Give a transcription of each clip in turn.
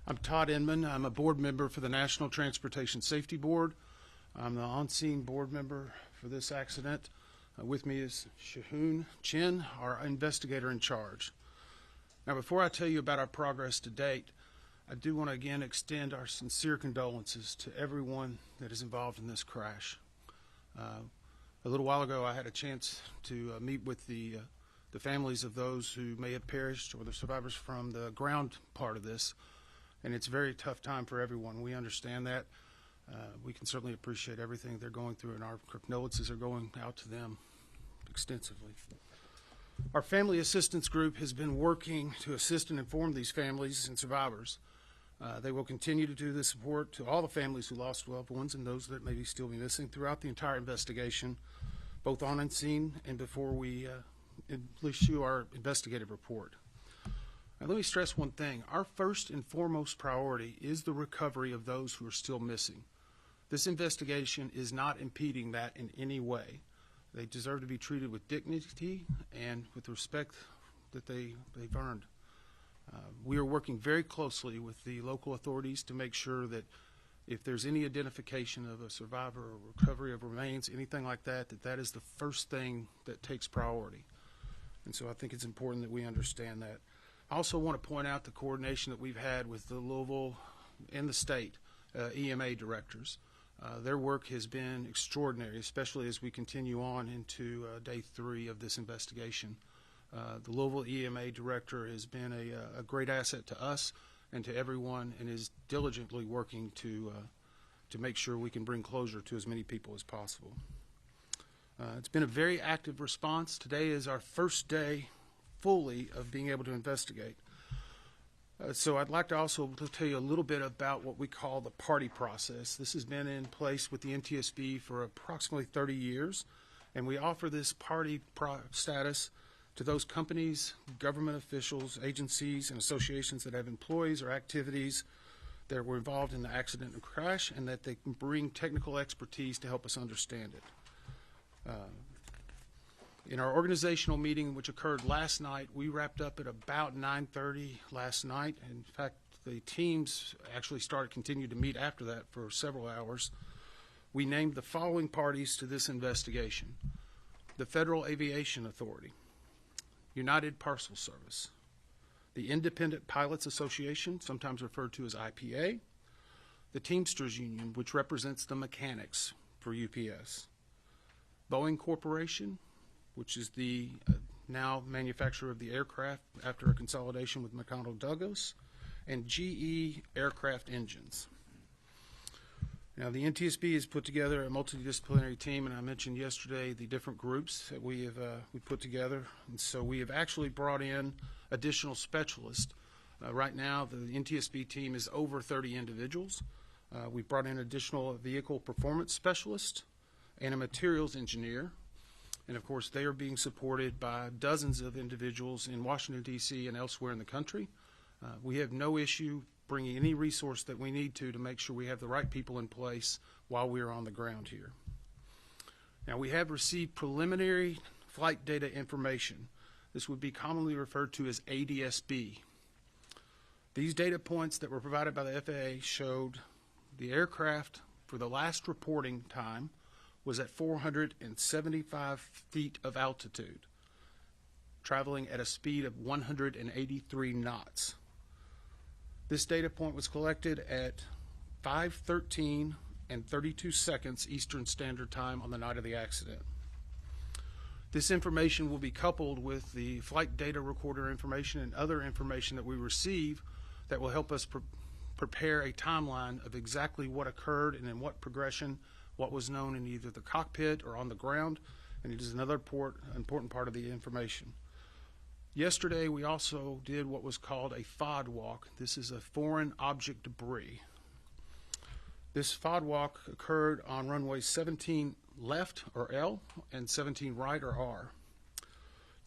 I'm Todd Inman. I'm a board member for the National Transportation Safety Board. I'm the on-scene board member for this accident. With me is Shahoon Chin, our investigator in charge. Now, before I tell you about our progress to date, I do want to again extend our sincere condolences to everyone that is involved in this crash. A little while ago, I had a chance to meet with the families of those who may have perished or the survivors from the ground part of this. And it's a very tough time for everyone. We understand that. We can certainly appreciate everything they're going through, and our condolences are going out to them extensively. Our family assistance group has been working to assist and inform these families and survivors. They will continue to do this support to all the families who lost loved ones and those that may still be missing throughout the entire investigation, both on scene and before we issue our investigative report. Now, let me stress one thing. Our first and foremost priority is the recovery of those who are still missing. This investigation is not impeding that in any way. They deserve to be treated with dignity and with the respect that they've earned. We are working very closely with the local authorities to make sure that if there's any identification of a survivor or recovery of remains, anything like that, that is the first thing that takes priority. And so I think it's important that we understand that. I also want to point out the coordination that we've had with the Louisville and the state EMA directors. Their work has been extraordinary, especially as we continue on into day 3 of this investigation. The Louisville EMA director has been a great asset to us and to everyone, and is diligently working to make sure we can bring closure to as many people as possible. It's been a very active response. Today is our first day fully of being able to investigate. So I'd like to also tell you a little bit about what we call the party process. This has been in place with the NTSB for approximately 30 years, and we offer this party status to those companies, government officials, agencies, and associations that have employees or activities that were involved in the accident and crash, and that they can bring technical expertise to help us understand it. In our organizational meeting, which occurred last night, we wrapped up at about 9:30 last night. In fact, the teams actually continued to meet after that for several hours. We named the following parties to this investigation: the Federal Aviation Authority, United Parcel Service, the Independent Pilots Association, sometimes referred to as IPA, the Teamsters Union, which represents the mechanics for UPS, Boeing Corporation, which is the now manufacturer of the aircraft after a consolidation with McDonnell Douglas, and GE Aircraft Engines. Now, the NTSB has put together a multidisciplinary team, and I mentioned yesterday the different groups that we put together. And so we have actually brought in additional specialists. Right now, the NTSB team is over 30 individuals. We've brought in additional vehicle performance specialists and a materials engineer. And of course, they are being supported by dozens of individuals in Washington, D.C. and elsewhere in the country. We have no issue bringing any resource that we need to make sure we have the right people in place while we are on the ground here. Now, we have received preliminary flight data information. This would be commonly referred to as ADSB. These data points that were provided by the FAA showed the aircraft for the last reporting time was at 475 feet of altitude, traveling at a speed of 183 knots. This data point was collected at 5:13 and 32 seconds Eastern Standard Time on the night of the accident. This information will be coupled with the flight data recorder information and other information that we receive that will help us prepare a timeline of exactly what occurred and in what progression, what was known in either the cockpit or on the ground, and it is another important part of the information. Yesterday, we also did what was called a FOD walk. This is a foreign object debris. This FOD walk occurred on runway 17 left, or L, and 17 right, or R.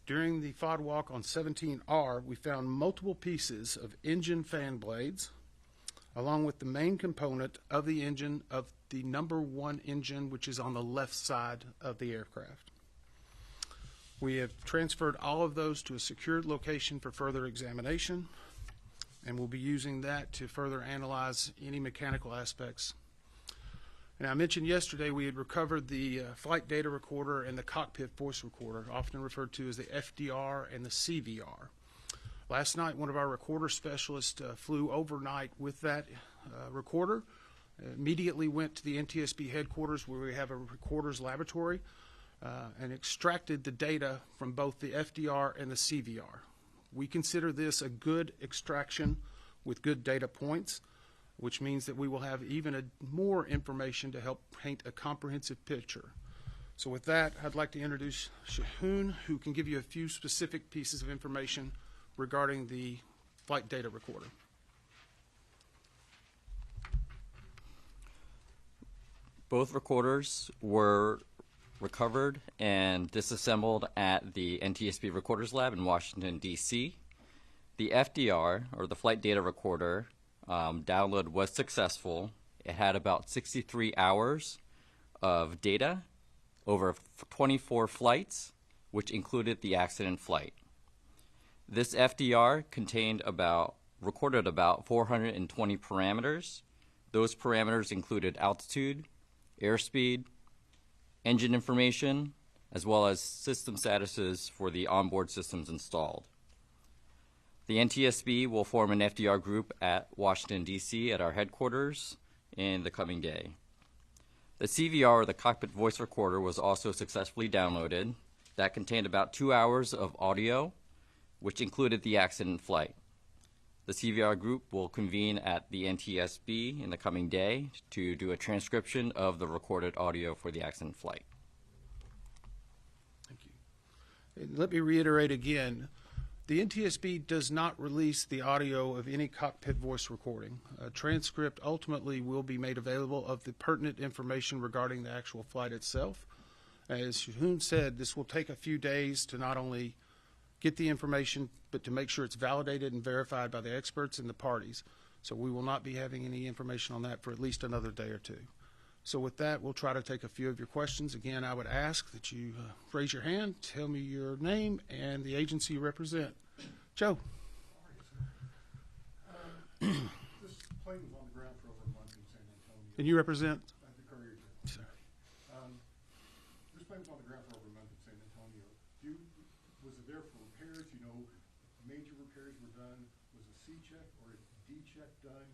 During the FOD walk on 17R, we found multiple pieces of engine fan blades, along with the main component of the engine of the number 1 engine, which is on the left side of the aircraft. We have transferred all of those to a secured location for further examination. and we'll be using that to further analyze any mechanical aspects. And I mentioned yesterday we had recovered the flight data recorder and the cockpit voice recorder, often referred to as the FDR and the CVR. Last night, one of our recorder specialists flew overnight with that recorder, immediately went to the NTSB headquarters where we have a recorder's laboratory, and extracted the data from both the FDR and the CVR. We consider this a good extraction with good data points, which means that we will have even more information to help paint a comprehensive picture. So with that, I'd like to introduce Shahoon, who can give you a few specific pieces of information regarding the flight data recorder. Both recorders were recovered and disassembled at the NTSB Recorders Lab in Washington, D.C. The FDR, or the flight data recorder, download was successful. It had about 63 hours of data over 24 flights, which included the accident flight. This FDR recorded about 420 parameters. Those parameters included altitude, airspeed, engine information, as well as system statuses for the onboard systems installed. The NTSB will form an FDR group at Washington, D.C. at our headquarters in the coming day. The CVR, or the cockpit voice recorder, was also successfully downloaded. That contained about 2 hours of audio, which included the accident flight. The CVR group will convene at the NTSB in the coming day to do a transcription of the recorded audio for the accident flight. Thank you. And let me reiterate again, the NTSB does not release the audio of any cockpit voice recording. A transcript ultimately will be made available of the pertinent information regarding the actual flight itself. As Shahoon said, this will take a few days to not only get the information, but to make sure it's validated and verified by the experts and the parties. So we will not be having any information on that for at least another day or two. So with that, we'll try to take a few of your questions. Again, I would ask that you raise your hand, tell me your name and the agency you represent. Joe. This plane was on the ground for over a month in San Antonio. And you represent? The courier. Sir. This plane was on the ground for over a month in San Antonio. Was it there for repairs? You know, major repairs were done. Was a C check or a D check done?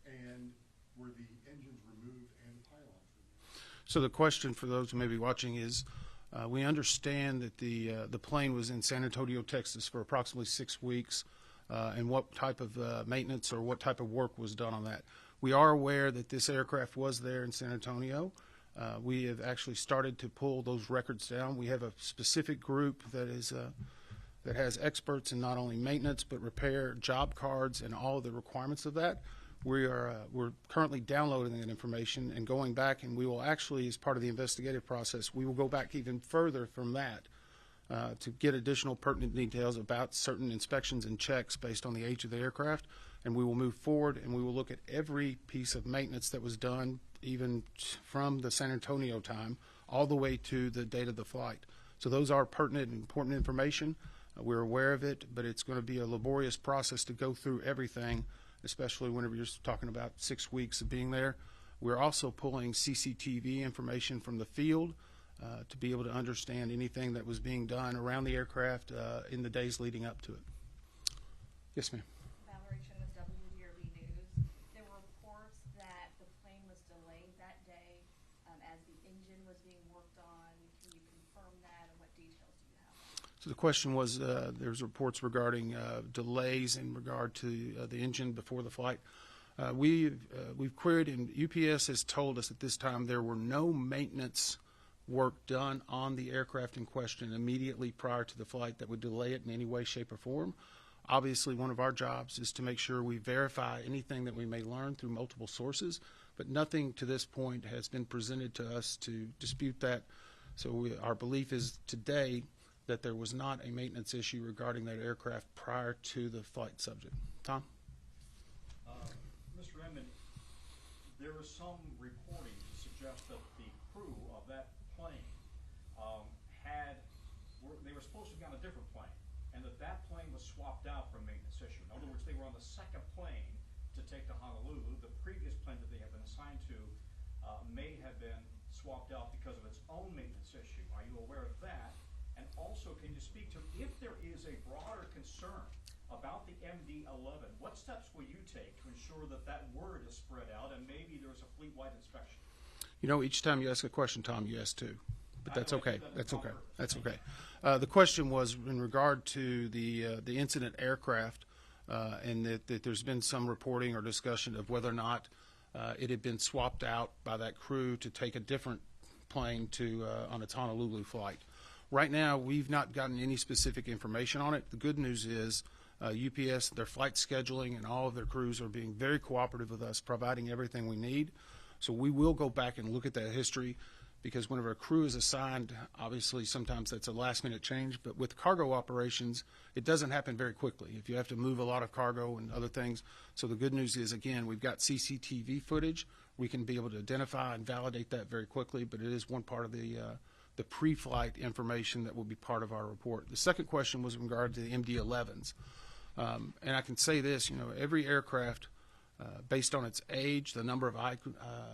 And were the engines removed and pylons removed? So the question for those who may be watching is, we understand that the plane was in San Antonio, Texas for approximately 6 weeks, and what type of maintenance or what type of work was done on that. We are aware that this aircraft was there in San Antonio. We have actually started to pull those records down. We have a specific group that is that has experts in not only maintenance but repair, job cards, and all of the requirements of that. We're currently downloading that information and going back, and we will actually, as part of the investigative process, we will go back even further from that to get additional pertinent details about certain inspections and checks based on the age of the aircraft, and we will move forward and we will look at every piece of maintenance that was done, even from the San Antonio time all the way to the date of the flight. So those are pertinent and important information. We're aware of it, but it's going to be a laborious process to go through everything, especially whenever you're talking about 6 weeks of being there. We're also pulling CCTV information from the field to be able to understand anything that was being done around the aircraft in the days leading up to it. Yes, ma'am. Valerie Chen with WDRB News. There were reports that the plane was delayed that day as the engine was being worked on. Can you confirm that, and what details do you have? So the question was, there's reports regarding delays in regard to the engine before the flight. We've queried, and UPS has told us at this time there were no maintenance work done on the aircraft in question immediately prior to the flight that would delay it in any way, shape, or form. Obviously, one of our jobs is to make sure we verify anything that we may learn through multiple sources, but nothing to this point has been presented to us to dispute that. So our belief is today that there was not a maintenance issue regarding that aircraft prior to the flight subject. Tom? Mr. Redmond, there was some reporting to suggest that the crew of that plane they were supposed to be on a different plane, and and that plane was swapped out for maintenance issue. In other words, they were on the second plane to take to Honolulu. The previous plane that they had been assigned to may have been swapped out because of its own maintenance issue. Are you aware of that? And also, can you speak to if there is a broader concern about the MD-11, what steps will you take to ensure that that word is spread out and maybe there's a fleet-wide inspection? You know, each time you ask a question, Tom, you ask two. But that's okay. That's okay. That's okay. Thank you. The question was in regard to the incident aircraft, and that there's been some reporting or discussion of whether or not it had been swapped out by that crew to take a different plane to on its Honolulu flight. Right now, we've not gotten any specific information on it. The good news is UPS, their flight scheduling, and all of their crews are being very cooperative with us, providing everything we need. So we will go back and look at that history, because whenever a crew is assigned, obviously sometimes that's a last-minute change. But with cargo operations, it doesn't happen very quickly if you have to move a lot of cargo and other things. So the good news is, again, we've got CCTV footage. We can be able to identify and validate that very quickly, but it is one part of the pre-flight information that will be part of our report. The second question was in regard to the MD-11s. And I can say this, you know, every aircraft, based on its age, the number of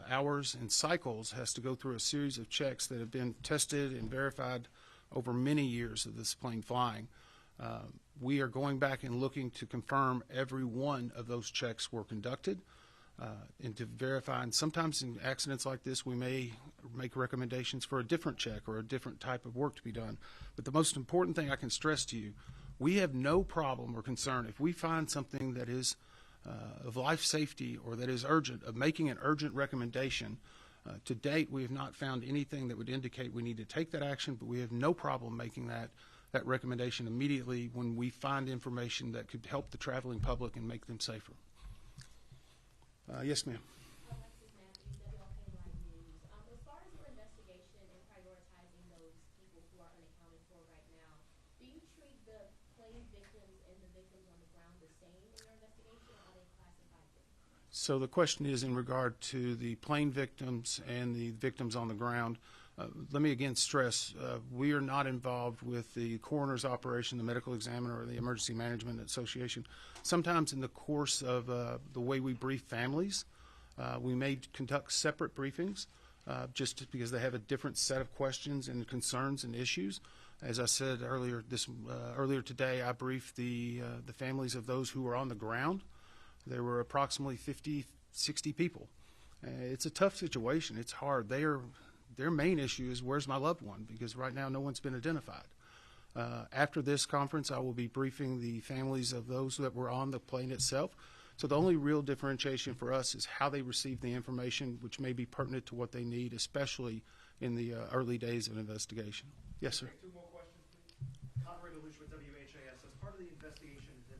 hours and cycles, has to go through a series of checks that have been tested and verified over many years of this plane flying. We are going back and looking to confirm every one of those checks were conducted and to verify. And sometimes in accidents like this, we may make recommendations for a different check or a different type of work to be done. But the most important thing I can stress to you, we have no problem or concern if we find something that is of life safety or that is urgent, of making an urgent recommendation. To date, we have not found anything that would indicate we need to take that action, but we have no problem making that recommendation immediately when we find information that could help the traveling public and make them safer. Yes, ma'am. Alexis Matthews, WLKY News. As far as your investigation and prioritizing those people who are unaccounted for right now, do you treat the plane victims and the victims on the ground the same in your investigation, or are they classified differently? So the question is in regard to the plane victims and the victims on the ground. Let me again stress, we are not involved with the coroner's operation, the medical examiner, or the emergency management association. Sometimes in the course of the way we brief families, we may conduct separate briefings just because they have a different set of questions and concerns and issues. As I said earlier, earlier today, I briefed the families of those who were on the ground. There were approximately 50, 60 people. It's a tough situation. It's hard. Their main issue is, where's my loved one? Because right now no one's been identified. After this conference, I will be briefing the families of those that were on the plane itself. So the only real differentiation for us is how they receive the information, which may be pertinent to what they need, especially in the early days of an investigation. Yes, sir. Two more questions, please. Conrad Deluge with WHAS. As part of the investigation into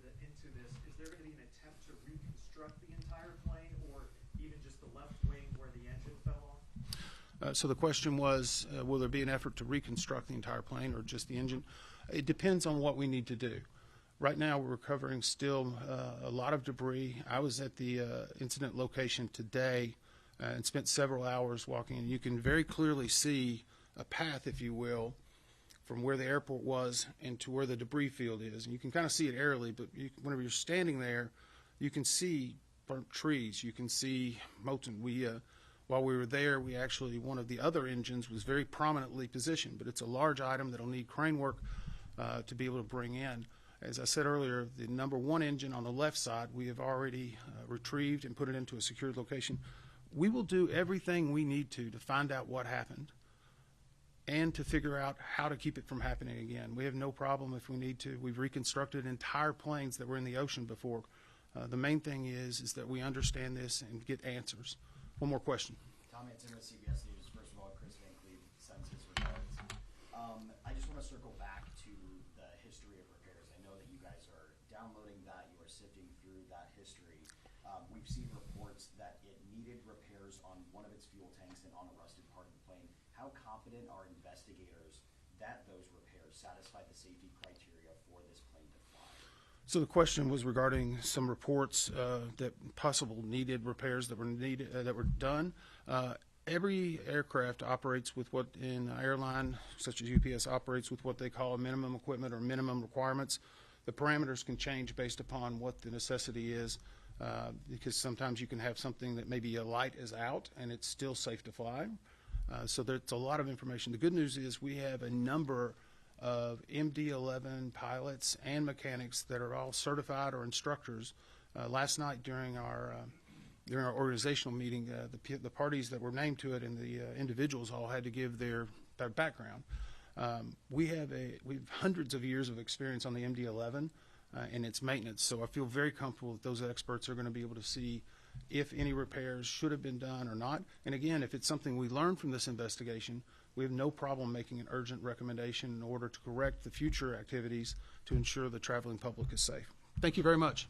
this, is there going to be an attempt to reconstruct the entire plane, or even just the left wing where the engine fell off? So the question was, will there be an effort to reconstruct the entire plane or just the engine? It depends on what we need to do. Right now, we're recovering still a lot of debris. I was at the incident location today and spent several hours walking, and you can very clearly see a path, if you will, from where the airport was and to where the debris field is. And you can kind of see it aerially, but whenever you're standing there, you can see burnt trees. You can see molten. While we were there, we actually, one of the other engines was very prominently positioned, but it's a large item that'll need crane work to be able to bring in. As I said earlier, the number one engine on the left side, we have already retrieved and put it into a secured location. We will do everything we need to find out what happened and to figure out how to keep it from happening again. We have no problem if we need to. We've reconstructed entire planes that were in the ocean before. The main thing is that we understand this and get answers. One more question. Tom Hanson with CBS News. First of all, Chris Van Cleve sends his regards. I just want to circle back to the history of repairs. I know that you guys are downloading that. You are sifting through that history. We've seen reports that it needed repairs on one of its fuel tanks and on a rusted part of the plane. How confident are investigators that those repairs satisfy the safety criteria for this plane to fly? So the question was regarding some reports that possible needed repairs that were done. every aircraft operates with what in an airline, such as UPS, operates with what they call a minimum equipment or minimum requirements. The parameters can change based upon what the necessity is, because sometimes you can have something that maybe a light is out and it's still safe to fly. So there's a lot of information. The good news is we have a number of MD-11 pilots and mechanics that are all certified or instructors. Last night during our organizational meeting, the parties that were named to it and the individuals all had to give their background. We have hundreds of years of experience on the MD-11 and its maintenance, so I feel very comfortable that those experts are going to be able to see if any repairs should have been done or not. And again, if it's something we learn from this investigation, we have no problem making an urgent recommendation in order to correct the future activities to ensure the traveling public is safe. Thank you very much.